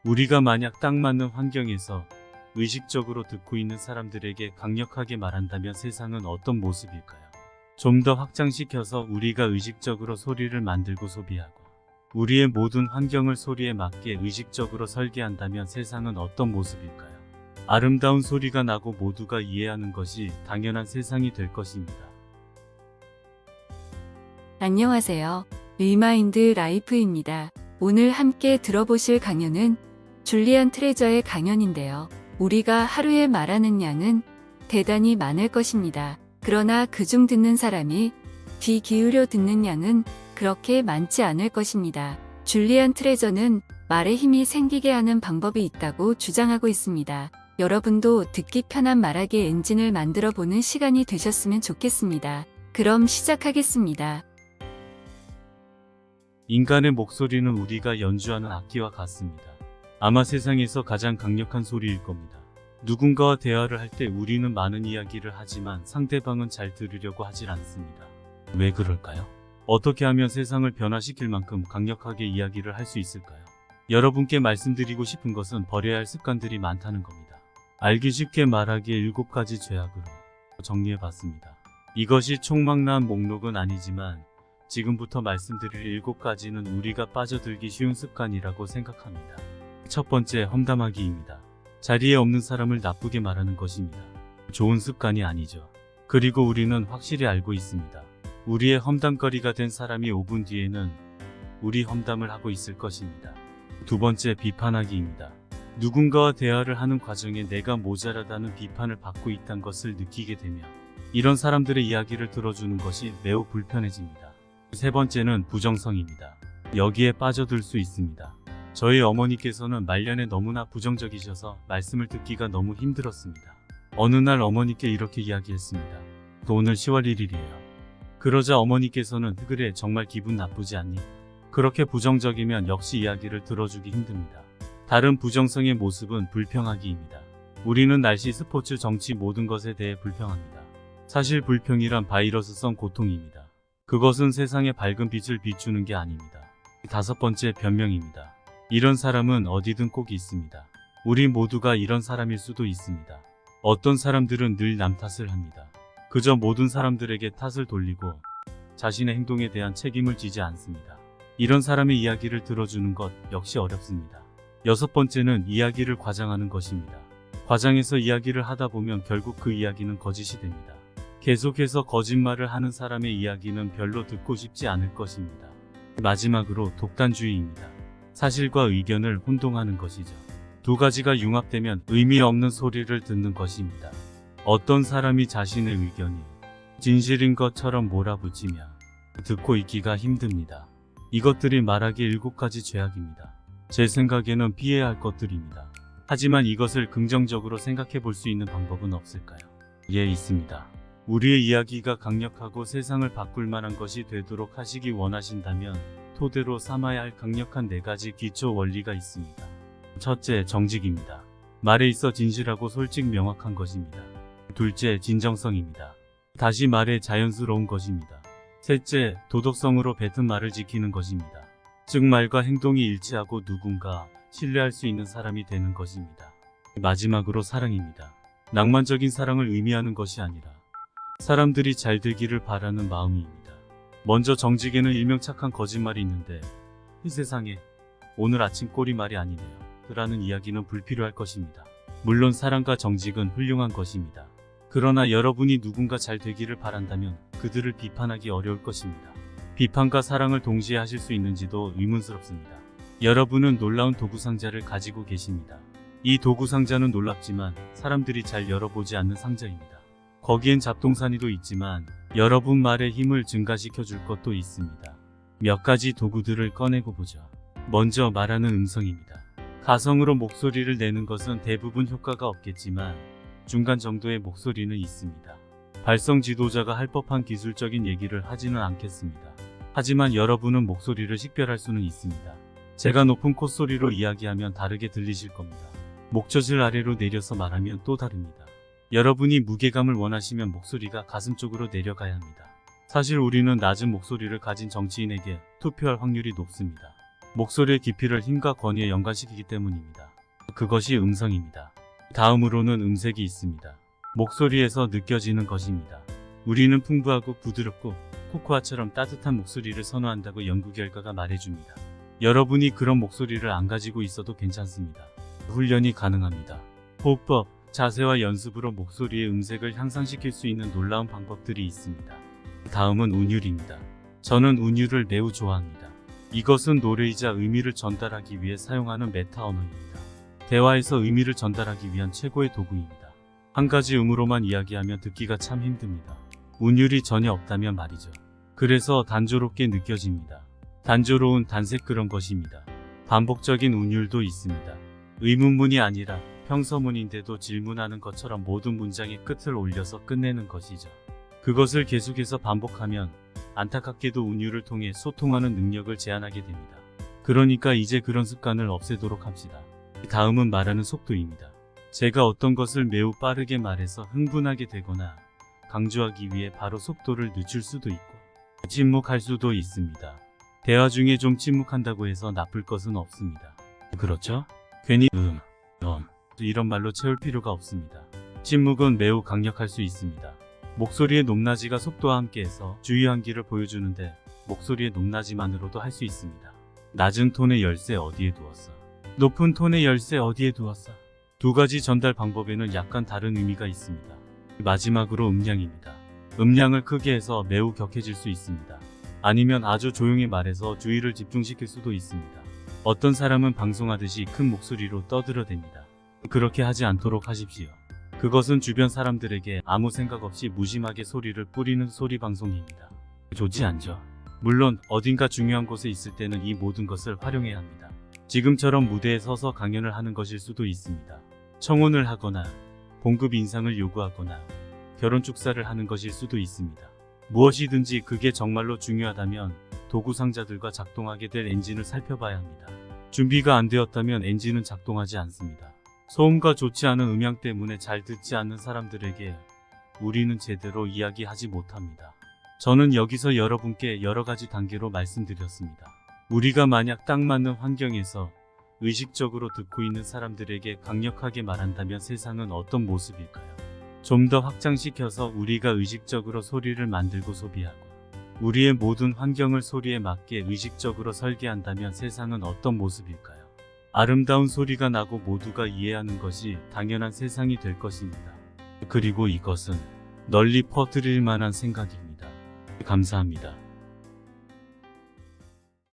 우리가 만약 딱 맞는 환경에서 의식적으로 듣고 있는 사람들에게 강력하게 말한다면 세상은 어떤 모습일까요? 좀 더 확장시켜서 우리가 의식적으로 소리를 만들고 소비하고 우리의 모든 환경을 소리에 맞게 의식적으로 설계한다면 세상은 어떤 모습일까요? 아름다운 소리가 나고 모두가 이해하는 것이 당연한 세상이 될 것입니다. 안녕하세요. 리마인드 라이프입니다. 오늘 함께 들어보실 강연은 줄리안 트레저의 강연인데요. 우리가 하루에 말하는 양은 대단히 많을 것입니다. 그러나 그중 듣는 사람이 귀 기울여 듣는 양은 그렇게 많지 않을 것입니다. 줄리안 트레저는 말에 힘이 생기게 하는 방법이 있다고 주장하고 있습니다. 여러분도 듣기 편한 말하기 엔진을 만들어 보는 시간이 되셨으면 좋겠습니다. 그럼 시작하겠습니다. 인간의 목소리는 우리가 연주하는 악기와 같습니다. 아마 세상에서 가장 강력한 소리일 겁니다. 누군가와 대화를 할 때 우리는 많은 이야기를 하지만 상대방은 잘 들으려고 하질 않습니다. 왜 그럴까요? 어떻게 하면 세상을 변화시킬 만큼 강력하게 이야기를 할 수 있을까요? 여러분께 말씀드리고 싶은 것은 버려야 할 습관들이 많다는 겁니다. 알기 쉽게 말하기에 7가지 죄악으로 정리해봤습니다. 이것이 총망라한 목록은 아니지만 지금부터 말씀드릴 7가지는 우리가 빠져들기 쉬운 습관이라고 생각합니다. 첫 번째, 험담하기입니다. 자리에 없는 사람을 나쁘게 말하는 것입니다. 좋은 습관이 아니죠. 그리고 우리는 확실히 알고 있습니다. 우리의 험담거리가 된 사람이 5분 뒤에는 우리 험담을 하고 있을 것입니다. 두 번째, 비판하기입니다. 누군가와 대화를 하는 과정에 내가 모자라다는 비판을 받고 있다는 것을 느끼게 되면 이런 사람들의 이야기를 들어주는 것이 매우 불편해집니다. 세 번째는 부정성입니다. 여기에 빠져들 수 있습니다. 저희 어머니께서는 말년에 너무나 부정적이셔서 말씀을 듣기가 너무 힘들었습니다. 어느 날 어머니께 이렇게 이야기했습니다. 또 오늘 10월 1일이에요. 그러자 어머니께서는 그래 정말 기분 나쁘지 않니? 그렇게 부정적이면 역시 이야기를 들어주기 힘듭니다. 다른 부정성의 모습은 불평하기입니다. 우리는 날씨, 스포츠, 정치 모든 것에 대해 불평합니다. 사실 불평이란 바이러스성 고통입니다. 그것은 세상에 밝은 빛을 비추는 게 아닙니다. 다섯 번째, 변명입니다. 이런 사람은 어디든 꼭 있습니다. 우리 모두가 이런 사람일 수도 있습니다. 어떤 사람들은 늘 남 탓을 합니다. 그저 모든 사람들에게 탓을 돌리고 자신의 행동에 대한 책임을 지지 않습니다. 이런 사람의 이야기를 들어주는 것 역시 어렵습니다. 여섯 번째는 이야기를 과장하는 것입니다. 과장해서 이야기를 하다 보면 결국 그 이야기는 거짓이 됩니다. 계속해서 거짓말을 하는 사람의 이야기는 별로 듣고 싶지 않을 것입니다. 마지막으로 독단주의입니다. 사실과 의견을 혼동하는 것이죠. 두 가지가 융합되면 의미 없는 소리를 듣는 것입니다. 어떤 사람이 자신의 의견이 진실인 것처럼 몰아붙이며 듣고 있기가 힘듭니다. 이것들이 말하기 7가지 죄악입니다. 제 생각에는 피해야 할 것들입니다. 하지만 이것을 긍정적으로 생각해 볼 수 있는 방법은 없을까요? 예, 있습니다. 우리의 이야기가 강력하고 세상을 바꿀 만한 것이 되도록 하시기 원하신다면 토대로 삼아야 할 강력한 4가지 기초 원리가 있습니다. 첫째, 정직입니다. 말에 있어 진실하고 솔직 명확한 것입니다. 둘째, 진정성입니다. 다시 말해 자연스러운 것입니다. 셋째, 도덕성으로 뱉은 말을 지키는 것입니다. 즉 말과 행동이 일치하고 누군가 신뢰할 수 있는 사람이 되는 것입니다. 마지막으로 사랑입니다. 낭만적인 사랑을 의미하는 것이 아니라 사람들이 잘 되기를 바라는 마음입니다. 먼저 정직에는 일명 착한 거짓말이 있는데 이 세상에 오늘 아침 꼴이 말이 아니네요 라는 이야기는 불필요할 것입니다. 물론 사랑과 정직은 훌륭한 것입니다. 그러나 여러분이 누군가 잘 되기를 바란다면 그들을 비판하기 어려울 것입니다. 비판과 사랑을 동시에 하실 수 있는지도 의문스럽습니다. 여러분은 놀라운 도구상자를 가지고 계십니다. 이 도구상자는 놀랍지만 사람들이 잘 열어보지 않는 상자입니다. 거기엔 잡동사니도 있지만 여러분 말의 힘을 증가시켜 줄 것도 있습니다. 몇 가지 도구들을 꺼내고 보죠. 먼저 말하는 음성입니다. 가성으로 목소리를 내는 것은 대부분 효과가 없겠지만 중간 정도의 목소리는 있습니다. 발성 지도자가 할 법한 기술적인 얘기를 하지는 않겠습니다. 하지만 여러분은 목소리를 식별할 수는 있습니다. 제가 높은 콧소리로 이야기하면 다르게 들리실 겁니다. 목젖을 아래로 내려서 말하면 또 다릅니다. 여러분이 무게감을 원하시면 목소리가 가슴 쪽으로 내려가야 합니다. 사실 우리는 낮은 목소리를 가진 정치인에게 투표할 확률이 높습니다. 목소리의 깊이를 힘과 권위에 연관시키기 때문입니다. 그것이 음성입니다. 다음으로는 음색이 있습니다. 목소리에서 느껴지는 것입니다. 우리는 풍부하고 부드럽고 코코아처럼 따뜻한 목소리를 선호한다고 연구 결과가 말해줍니다. 여러분이 그런 목소리를 안 가지고 있어도 괜찮습니다. 훈련이 가능합니다. 호흡법, 자세와 연습으로 목소리의 음색을 향상시킬 수 있는 놀라운 방법들이 있습니다. 다음은 운율입니다. 저는 운율을 매우 좋아합니다. 이것은 노래이자 의미를 전달하기 위해 사용하는 메타 언어입니다. 대화에서 의미를 전달하기 위한 최고의 도구입니다. 한 가지 음으로만 이야기하면 듣기가 참 힘듭니다. 운율이 전혀 없다면 말이죠. 그래서 단조롭게 느껴집니다. 단조로운 단색 그런 것입니다. 반복적인 운율도 있습니다. 의문문이 아니라 평서문인데도 질문하는 것처럼 모든 문장의 끝을 올려서 끝내는 것이죠. 그것을 계속해서 반복하면 안타깝게도 운율을 통해 소통하는 능력을 제한하게 됩니다. 그러니까 이제 그런 습관을 없애도록 합시다. 다음은 말하는 속도입니다. 제가 어떤 것을 매우 빠르게 말해서 흥분하게 되거나 강조하기 위해 바로 속도를 늦출 수도 있고 침묵할 수도 있습니다. 대화 중에 좀 침묵한다고 해서 나쁠 것은 없습니다. 그렇죠? 괜히 이런 말로 채울 필요가 없습니다. 침묵은 매우 강력할 수 있습니다. 목소리의 높낮이가 속도와 함께해서 주의한기를 보여주는데 목소리의 높낮이만으로도 할 수 있습니다. 낮은 톤의 열쇠 어디에 두었어? 높은 톤의 열쇠 어디에 두었어? 두 가지 전달 방법에는 약간 다른 의미가 있습니다. 마지막으로 음량입니다. 음량을 크게 해서 매우 격해질 수 있습니다. 아니면 아주 조용히 말해서 주의를 집중시킬 수도 있습니다. 어떤 사람은 방송하듯이 큰 목소리로 떠들어댑니다. 그렇게 하지 않도록 하십시오. 그것은 주변 사람들에게 아무 생각 없이 무심하게 소리를 뿌리는 소리 방송입니다. 좋지 않죠? 물론 어딘가 중요한 곳에 있을 때는 이 모든 것을 활용해야 합니다. 지금처럼 무대에 서서 강연을 하는 것일 수도 있습니다. 청혼을 하거나 봉급 인상을 요구하거나 결혼 축사를 하는 것일 수도 있습니다. 무엇이든지 그게 정말로 중요하다면 도구 상자들과 작동하게 될 엔진을 살펴봐야 합니다. 준비가 안 되었다면 엔진은 작동하지 않습니다. 소음과 좋지 않은 음향 때문에 잘 듣지 않는 사람들에게 우리는 제대로 이야기하지 못합니다. 저는 여기서 여러분께 여러 가지 단계로 말씀드렸습니다. 우리가 만약 딱 맞는 환경에서 의식적으로 듣고 있는 사람들에게 강력하게 말한다면 세상은 어떤 모습일까요? 좀 더 확장시켜서 우리가 의식적으로 소리를 만들고 소비하고 우리의 모든 환경을 소리에 맞게 의식적으로 설계한다면 세상은 어떤 모습일까요? 아름다운 소리가 나고 모두가 이해하는 것이 당연한 세상이 될 것입니다. 그리고 이것은 널리 퍼뜨릴 만한 생각입니다. 감사합니다.